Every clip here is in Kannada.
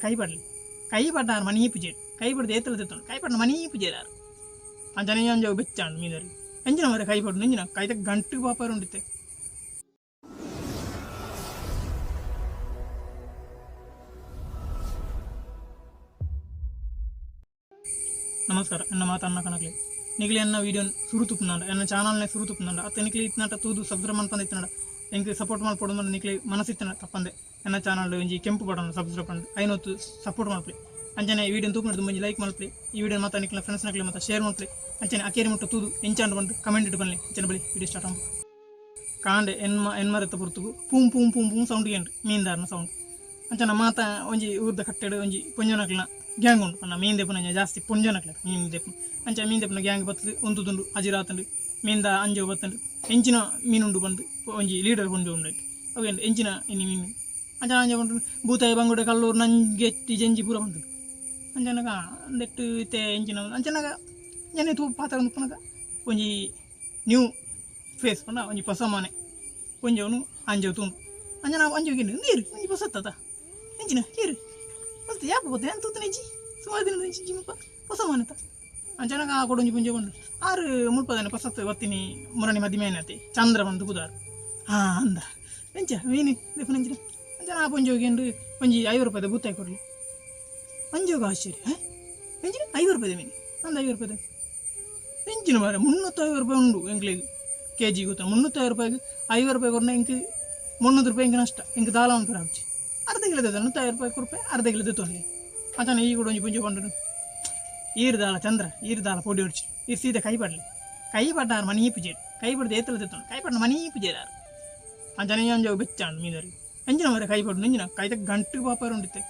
ಕೈ ಪಡ್ಡಾರು ಮನಿ ಪೂಜೆ ಕೈ ಪಡ್ದು ಏತಲ ತೆತ್ತೋಣ ಕೈ ಪಡ್ಡ ಮನಿ ಪೂಜೆದಾರು ಅಂಚನೆ ಅಂಜ ಬೆಚ್ಚಾಂಡು ಮೀದರಿ ಎಂಜಿನ ಮರೆ ಕೈ ಪಡ್ಡು ಎಂಜಿನ ಕೈತ ಗಂಟು ಪಾಪಾರು ಉಂಡಿತ್ತೆ. ನಮಸ್ಕಾರ ಎನ್ನ ಮಾತನ್ನ ಕನಕ್ಲೆ ನಿಗಲಿ ಎನ್ನ ವೀಡಿಯೋನ್ ಸುರು ತುಪ್ಪುನಂಡ ಎನ್ನ ಚಾನಲ್ನೆ ಸುರು ತುಪ್ಪುನಂಡ ಅತ್ತ ನಿಕ್ಲಿ ಇತ್ತನಟ ತೂದು ಸಬ್ಸ್ಕ್ರೈಬ್ ಮಾಡ್ಕೊಂಡು ಇತ್ತನಡ ಎಂಗೆ ಸಪೋರ್ಟ್ ಮಾಡ್ಕೊಡು ಅಂದ್ರೆ ನಿಕ್ಲಿ ಮನಸ್ಸಿತ್ತನ ತಪ್ಪಂದೆ ಎನ್ನ ಚಾನಲ್ ಒಂಜಿ ಕೆಂಪು ಬಟನ್ ಸಬ್ಸ್ಕ್ರೈಬ್ ಮಾಡಿ ಐನೊತ್ತು ಸಪೋರ್ಟ್ ಮಾಡ್ಲಿ ಅಂಚನೆ ಈ ವಿಡಿಯೋ ತೂಕೊಂಡು ಮುಂಜಿ ಲೈಕ್ ಮಾಡ್ಲಿ ಈ ವಿಡಿಯೋ ಮಾತಾ ನಿಕ್ಲ ಫ್ರೆಂಡ್ಸ್ ನಕ್ಲಿ ಮತ್ತೆ ಶೇರ್ ಮಾಡ್ಲಿ ಅಂಚನೆ ಅಕೇರಿ ಮುಟ್ಟ ತೂದು ಎಂಚಾಂಡ್ ಬಂದು ಕಮೆಂಟ್ ಇಟ್ಟು ಬನ್ನಿ ಅಂಚನೆ ಬಳಿ ವಿಡಿಯೋ ಸ್ಟಾರ್ಟ್ ಆಗ ಕಾಂಡೆ ಎನ್ಮರೆತ್ತ ಪುರ್ತುಗು ಪೂಮ್ ಪೂಮ್ ಪೂಮ್ ಪೂಮ್ ಸೌಂಡ್ ಗೇಂಡ್ರಿ ಮೀನ್ದಾರನ ಸೌಂಡ್ ಅಂಚನ ಮಾತಾ ಒಂಜಿ ಊರ್ದ ಕಟ್ಟೆಡು ಒಂಜಿ ಪೊಂಜನಕ್ಲನ ಗ್ಯಾಂಗ್ ಉಂಟು ನನ್ನ ಮೀನ್ ದೆಪ್ಪನ ಜಾಸ್ತಿ ಪೊಂಜನಕ್ಲ ಮೀನ್ ದೆಪ್ಪು ಅಂಚ ಮೀನ್ ದೆಪ್ಪನ ಗ್ಯಾಂಗ್ ಬರ್ತದೆ ಒಂದು ತುಂಡು ಅಜಿರಾತಂಡು ಮೀನ್ದ ಅಂಜೋ ಬತ್ತಂಡು ಎಂಚಿನ ಮೀನುಂಡು ಬಂದು ಒಂಜಿ ಲೀಡರ್ ಕೊಂಜು ಉಂಡು ಅವು ಎಂಚಿನ ಇನ್ನು ಮೀನು ಅಂಚನ ಅಂಜ ಕೊಂಡು ಭೂತಾಯಿ ಬಂಗುಡೆ ಕಲ್ಲೂರು ನಂಗೆಟ್ಟಿ ಜಂಜಿ ಪೂರ ಬಂದು ಅಂಚನಗ ಅಂದೆಟ್ಟು ಇತ್ತೆ ಎಂಚಿನ ಅಂಚನಾಗ ಜನ ತೂ ಪಾತ್ರ ಉಪ್ಪನಗ ಒಂಜಿ ನ್ಯೂ ಫೇಸ್ ಪಂಡ ಒಂಜಿ ಹೊಸ ಮನೆ ಒಂಜವನು ಅಂಜವ್ ತುಂಡು ಅಂಜನ ಅಂಜೋಗಿ ನೀರು ಒಂಜಿ ಹೊಸತ್ತ ಎಂಚಿನ ಏರು ಮತ್ತೆ ಯಾಕೆ ಗೊತ್ತೆ ಅಂತ ನೆಜ್ಜಿ ಸುಮಾರು ದಿನ ಜಿಮ್ಮಪ್ಪ ಹೊಸ ಮನೆತ ಅಂಚನಾಗ ಆ ಕೊಡೊಂಜಿ ಪುಂಜೆ ಕೊಂಡು ಆರು ಮುಲ್ಪದನೆ ಪಸತ್ತು ಬರ್ತೀನಿ ಮುರಣಿ ಮದಿಮೆ ಏನತಿ ಚಂದ್ರ ಬಂದು ಕುದಾರು ಅಂದ ಎಂಚ ಮೀನು ದೇಪು ನಂಚಿನ ಅಂಚನ ಆ ಪುಂಜೆ ಹೋಗಿ ಒಂಜಿ 5 ರೂಪಾಯಿದ ಬೂತಾಯಿ ಕೊಡಲಿ ಅಂಜೋಗ ಆಶ್ಚರ್ಯ ಎಂಚಿನ 5 ರೂಪಾಯಿದ ಮೀನು ಅಂದ 5 ರೂಪಾಯಿದ ಎಂಚಿನ ಮಾರೆ 350 ರೂಪಾಯಿ ಉಂಡು ಎಂಕ್ಲಿಗೆ ಕೆ ಜಿ ಗೊತ್ತ 350 ರೂಪಾಯಿಗೆ 5 ರೂಪಾಯಿ ಕೊಡ ಎಂಕ್ 300 ರೂಪಾಯಿ ಎಂಕ್ ನಷ್ಟ ಎಂಕ್ ದಾಲ ಒಂದು ಹಾಕಿ ಅರ್ಧ ಕಿಲೋ 150 ರೂಪಾಯಿ ಅರ್ಧ ಕಿಲೋ ತೊಂದರೆ ಅಂತಾನೆ ಈ ಕೂಡ ಒಂಜಿ ಪುಂಜೆ ಕೊಂಡು ಈರ್ದಾಲ ಚಂದ್ರ ಈರ್ದಾಲ ಪೊಡಿ ಹೊಡ್ಚಿ ಈರ್ ಸೀದಾ ಕೈ ಪಡ್ಡಾರು ಮನಿ ಪೂಜೆ ಕೈ ಪಡ್ದು ಏತಲ ತೆತ್ತೋಣ ಕೈ ಪಡ್ಡ ಮನಿ ಪೂಜೆದಾರು ಅಂಚನೆ ಅಂಜ ಬೆಚ್ಚಾಂಡು ಮೀದರಿ ಎಂಜಿನ ಮರೆ ಕೈ ಪಡ್ಡು ಎಂಜಿನ ಕೈತ ಗಂಟು ಪಾಪಾರು ಉಂಡಿತ್ತೆ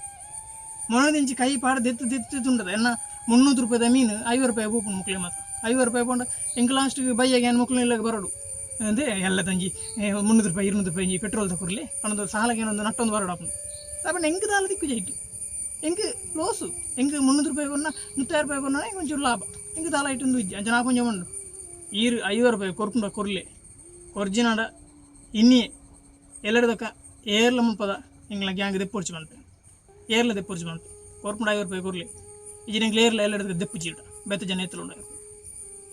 ಮೊನದಿಂಚಿ ಕೈ ಪಾಡ್ದು ಎತ್ತುಂಡದ ಎನ್ನ 300 ರೂಪಾಯಿದ ಮೀನು 5 ರೂಪಾಯಿ ಬೂಪು ಮುಕ್ಳಿ ಮಾತ್ರ 5 ರೂಪಾಯಿ ಪೊಂಡ ಎಂಕ್ ಲಾಸ್ಟ್ಗೆ ಬೈಯಾಗ ಏನು ಮುಕ್ಳು ಇಲ್ಲಾಗ ಬರೋಡು ಅಂದರೆ ಎಲ್ಲ ತಂಜಿ 300 ರೂಪಾಯಿ 200 ರೂಪಾಯಿ ಪೆಟ್ರೋಲ್ ತಗೊರ್ಲಿ ಅನ್ನೋದು ಸಾಲಗೆ ಏನೊಂದು ನಟ್ಟೊಂದು ಬರೋಡಪ್ಪು ತಗೊಂಡು ಎಂಕ್ ದಾಲ ದಿಕ್ಕು ಜೈಟು ಎಂಕ್ ಲೋಸು ಎಂಕ್ 300 ರೂಪಾಯಿ ಕೊನ್ನ 150 ರೂಪಾಯಿ ಕೊನ್ನ ಒಂಚೂರು ಲಾಭ ಎಂಕ್ ದಾಲ ಇಟ್ಟೊಂದು ಇಜ್ಜಿ ಅಂಚನ ಪುಂಜ ಮಂಡು ಈರು 5 ರೂಪಾಯಿ ಕೊರ್ಪುಂಡ ಕೊರ್ಲೆ ಕೊರ್ಜಿನಾಡ ಇನ್ನಿಯೇ ಎಲ್ಲರದಕ್ಕ ಏರ್ಲ ಮುಲ್ಪದ ಎಂಗ್ಲ ಗ್ಯಾಂಗ್ ದೆಪ್ಪೊರ್ಚಿ ಬಂತೆ ಏರ್ಲ ದೆಪ್ಪೊರ್ಚಿ ಬಂತೆ ಕೊರ್ಪುಂಡ 5 ರೂಪಾಯಿ ಕೊರ್ಲಿ ಇಜ್ಜಿನ ಎಂಗ್ಲ ಏರ್ಲ ಎಲ್ಲರದಕ್ಕೆ ದೆಪ್ಪು ಚೀಟ ಬೆತ್ತ ಜನ ಎತ್ತಲು ಉಂಡ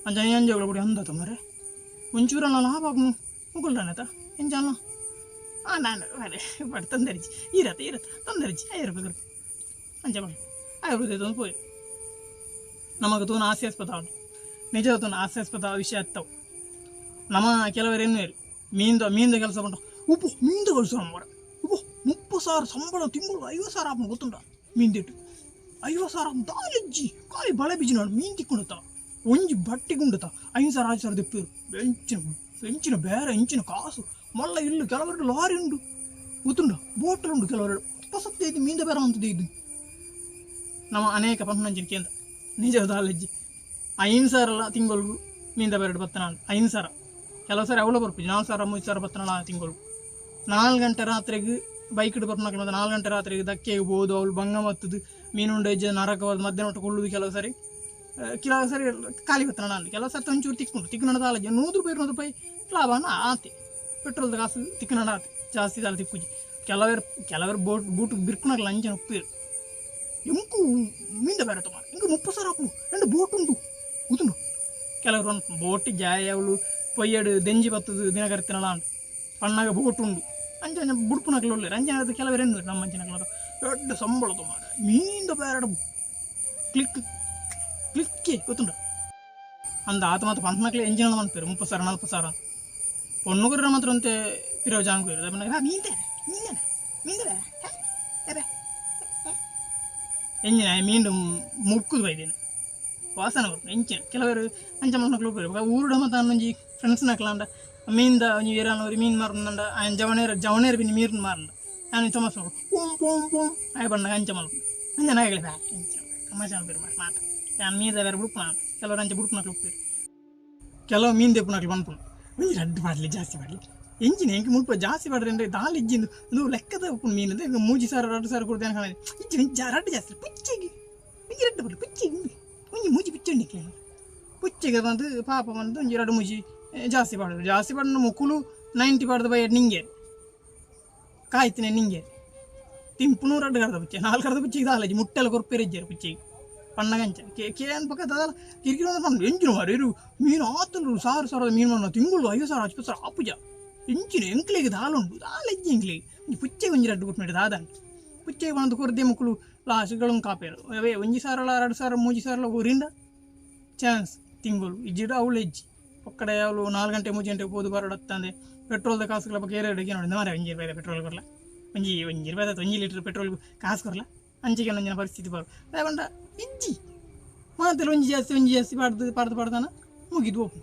ಅಂಚನ ಎಂಜೋಗಳ ಬಿಡಿ ಅಂದತ ಮರೆ ಒಂಚೂರಲ್ಲ ಲಾಭ ಆಗ್ನು ಮುಗುಲ್ರಾನತ ಎಂಜಲ್ಲ ನಾನು ಅದೇ ಬಟ್ ತಂದರಿಜಿ ಇರತ್ತ ತಂದರಿಜಿ 5 ರೂಪಾಯಿ ಕೊಡ್ತು ಅಂಚ ಮಾಡಿ 5 ರೂಪಾಯಿ ತೊಂದು ಪೋಯ್ ನಮಗೆ ತೋನ ಹಾಸ್ಯಾಸ್ಪದ ಉಂಟು ನಿಜ ತೋನ ಹಾಸ್ಯಾಸ್ಪದ ವಿಷಯ ಅತ್ತವು ನಮ್ಮ ಕೆಲವರು ಏನು ಹೇಳಿ ಮೀನ್ದ ಕೆಲಸ ಬಂಟ ಉಪ್ಪು ಮೀನ್ದ ಕೆಲಸ ಮಾಡ ಉಪ್ಪು 30,000 ಸಂಬಳ ತಿಂಗಳು 50,000 ಆಪಣ ಗೊತ್ತುಂಟ ಮೀನ್ದಿಟ್ಟು 50,000 ದಾಲಿಜ್ಜಿ ಖಾಲಿ ಬಳೆ ಬೀಜಿ ನೋಡಿ ಮೀನ್ ತಿಕ್ಕೊಂಡತ ಒಂಜಿ ಬಟ್ಟೆ ಗುಂಡತ 5,000 6,000 ದೆಪ್ಪೇರು ಎಂಚಿನ ಬೇರೆ ಎಂಚಿನ ಕಾಸು ಮಲ್ಲ ಇಲ್ಲು ಕೆಲವರೆಡು ಲಾರಿ ಉಂಡು ಗೊತ್ತುಂಡ ಬೋಟಲ್ ಉಂಡು ಕೆಲವರೆಡು ಪಸತ್ತೆ ಇದು ಮೀಂದ ಬೇರೆ ಅಂತದ್ದು ಇದು ನಮ್ಮ ಅನೇಕ ಪಂಪನಂಚಿನ ಕೇಂದ್ರ ನಿಜವಾದ ಅಲ್ಲಜ್ಜಿ 5,000 ತಿಂಗಳು ಮೀಂದ ಬೇರೆ ಬತ್ತನ 5,000 ಕೆಲವು ಸಾರಿ ಅವಳು ಬರ್ಪು 4,000 3,000 ಬತ್ತನ ತಿಂಗಳು 4 ಗಂಟೆ ರಾತ್ರಿಗೆ ಬೈಕ್ ಇಟ್ಟು ಬರ್ಪನಾಕ 4 ಗಂಟೆ ರಾತ್ರಿಗೆ ದಕ್ಕೆಗೆ ಬೋದು ಅವಳು ಭಂಗ ಮತ್ತದು ಮೀನುಂಡ ಹೆಜ್ಜೆ ನರಕವಾದ ಮಧ್ಯಾಹ್ನ ಕೊಳ್ಳುದು ಕೆಲವು ಸರಿ ಖಾಲಿ ಬತ್ತನ ಅಲ್ಲಿ ಕೆಲವು ಸರ್ತಿ ಒಂಚೂರು ತಿಕ್ಕೊಂಡು ಅಲ್ಲಜ್ಜಿ 100 ರೂಪಾಯಿ 200 ರೂಪಾಯಿ ಲಾಭನ ಆತೆ ಪೆಟ್ರೋಲ್ದ ಕಾಸು ತಿಕ್ಕನಡ ಆತೆ ಜಾಸ್ತಿ ದಾಲ ತಿಕ್ಕುಜಿ ಕೆಲವರು ಬೂಟ್ ಬಿರ್ಕುನಾಗಲ್ಲ ಅಂಚನ ಉಪ್ಪೇರು ಎಂಕು ಮೀಂದ ಬೇರೆ ತಮ್ಮ ಎಂಕು 30,000 ಆಪು 2 ಬೋಟ್ ಉಂಟು ಗೊತ್ತುಂಡು ಕೆಲವರು ಬೋಟ್ ಜಾಯ ಅವಳು ಪೊಯ್ಯಡು ದೆಂಜಿ ಬತ್ತದು ದಿನ ಕರಿತಿನಲ್ಲ ಅಂಡು ಪಣ್ಣಾಗ ಬೋಟ್ ಉಂಡು ಅಂಚನ ಬುಡ್ಪುನಾಗಲು ಒಳ್ಳೆ ಅಂಚನ ಕೆಲವರು ಎನ್ನು ನಮ್ಮ ಅಂಚನ ದೊಡ್ಡ ಸಂಬಳ ತಮ್ಮ ಮೀಂದ ಬೇರೆ ಕ್ಲಿಕ್ಕೆ ಗೊತ್ತುಂಡ ಅಂದ ಆತ ಮಾತ್ರ ಪಂಪನಕ್ಲೆ ಎಂಜಿನ ಮನ್ಪೇರು 30,000 40,000 பொண்ணுக்குற மாத்திரம் வந்து பிறகு ஜாங்க போயிடுது ಎಂಜಿನ ಮೀನು ಮುಕ್ಕುದು ಬೈದೇನು ವಾಸನೆ ಬರ್ತದೆ ಎಂಚಿನ ಕೆಲವರು ಅಂಚ ಮಕ್ಕಳು ಹೋಗ್ಬೇಕು ಊರುಡ ಮತ್ತು ಅನ್ನೊಂಜಿ ಫ್ರೆಂಡ್ಸ್ ನಕ್ಲಾಂಡ ಮೀನ್ದ ಒಂಜಿ ಏರಾನವ್ರು ಮೀನು ಮಾರಂಡ ಆಯ್ನ ಜವನೇರು ಬಿನಿ ಮೀರ್ನ ಮಾರಂಡ ನಾನು ಸಮಸ್ಯೆ ಮಾಡ್ಬೇಕು ಪೂಮ್ ಪೂಮ್ ಪೂಮ್ ಆಯ್ ಬಂದಾಗ ಅಂಚ ಮಲ್ಕು ಅಂಚ ನಾಗಲಿ ತಮಾಷೆ ಅನ್ಬೇರು ಮಾತ ನಾನು ಮೀದ ಬೇರೆ ಬುಡ್ಪುನ ಕೆಲವರು ಅಂಚೆ ಬುಡ್ಪುನಕ್ಲು ಹೋಗ್ತೀರಿ ಕೆಲವು ಮೀನು ದೆಪ್ಪುನಕ್ಲು ಬಂದ್ಪುನು ಒಂಜಿ ರಡ್ಡು ಮಾಡಲಿ ಜಾಸ್ತಿ ಮಾಡಲಿ ಎಂಚಿನ ಹೆಂಗೆ ಮುಲ್ಪ ಜಾಸ್ತಿ ಮಾಡ್ರಿ ಅಂದರೆ ದಾಲ್ ಇಜ್ಜಿಂದು ಅದು ಲೆಕ್ಕದ ಉಪ್ಪು ಮೀನು ಈಗ 3,000 2,000 ಕೊಡ್ತೇನೆ ಕಾಣ ಇಜ್ಜಿ ರಡ್ಡು ಜಾಸ್ತಿ ಪುಚ್ಚಿಗೆ ಒಂಜಿ ರಡ್ಡು ಬರಲಿ ಪುಚ್ಚಿಗೆ ಒಂಜಿ ಮೂಜಿ ಪಿಚ್ಚಂಡಿಕ್ಲೆ ಪುಚ್ಚಿಗೆ ಬಂದು ಪಾಪ ಬಂದು ಒಂಜಿ 2 ಮೂಜಿ ಜಾಸ್ತಿ ಪಾಡೋದು ಮುಕ್ಕುಲು 90 ಪಾಡ್ದು ಬೈ ನಿಂಗೆ ಕಾಯ್ತೀನಿ ನಿಂಗೆ ತಿಂಪುನೂರು ಅಡ್ಡ ಕರ್ದ ಪುಚ್ಚೆ 4 ಕರ್ದ ಪುಚ್ಚೆ ಇದಾಲಜಿ ಮುಟ್ಟೆಲ್ಲ ಕೊರ್ಪೆರೆಜ್ಜಾರು ಪುಚ್ಚೆಗೆ ಪಣ್ಣಗಂಚ ಕೇನ್ ಪಕ್ಕ ಅದಲ್ಲ ಕಿರಿಕಿರಿ ಬಂದು ಎಂಚಿನ ಮಾರು ಇರು ಮೀನು ಆತಂದ್ರು ಸಾವಿರ ಮೀನು ಮಣ್ಣು ತಿಂಗಳು 5,000 10,000 ಆಪುಜ ಎಂಚಿನ ಎಂಕ್ಲಿಗೆ ದಾಲುಂಡು ದಾಲೆಜ್ಜಿ ಎಂಕ್ಲಿಗೆ ಪುಚ್ಚೆಗೆ ಒಂಜಿ ಅಡ್ಡು ಕೊಟ್ಟು ದಾದ ಪುಚ್ಚೆಗೆ ಬಂದು ಕೊರದೆ ಮಕ್ಕಳು ಲಾಸ್ಟ್ಗಳನ್ನು ಕಾಪೇರು ಅವೇ 1,000 2,000 3,000 ಊರಿಂದ ಚಾನ್ಸ್ ತಿಂಗಳು ಇಜ್ಜಿಡು ಅವಳು ಹೆಜ್ಜಿ ಒಕ್ಕಡೆ ಅವಳು 4 ಗಂಟೆ 3 ಗಂಟೆಗೆ ಹೋದು ಬರೋಡತ್ತಂದೆ ಪೆಟ್ರೋಲ್ದ ಕಾಸುಗಳ ಬಗ್ಗೆ ಏರೆಡೆಗೆ ನೋಡಿ ಮಾರೆ 1 ರೂಪಾಯಿ ಪೆಟ್ರೋಲ್ ಬರಲ್ಲ 1 ರೂಪಾಯಿ 1 ಲೀಟ್ರ್ ಪೆಟ್ರೋಲ್ ಕಾಸು ಕೊರಲ್ಲ ಅಂಚಿಗೆ ಒಂದಿನ ಪರಿಸ್ಥಿತಿ ಬರು ಯಾಕಂಡ ಇಜ್ಜಿ ಮಾತಲ್ಲಿ ಒಂಜಿ ಜಾಸ್ತಿ ಪಾಡ್ದು ಪಾಡ್ದಾನ ಮುಗಿದು ಹೋಗು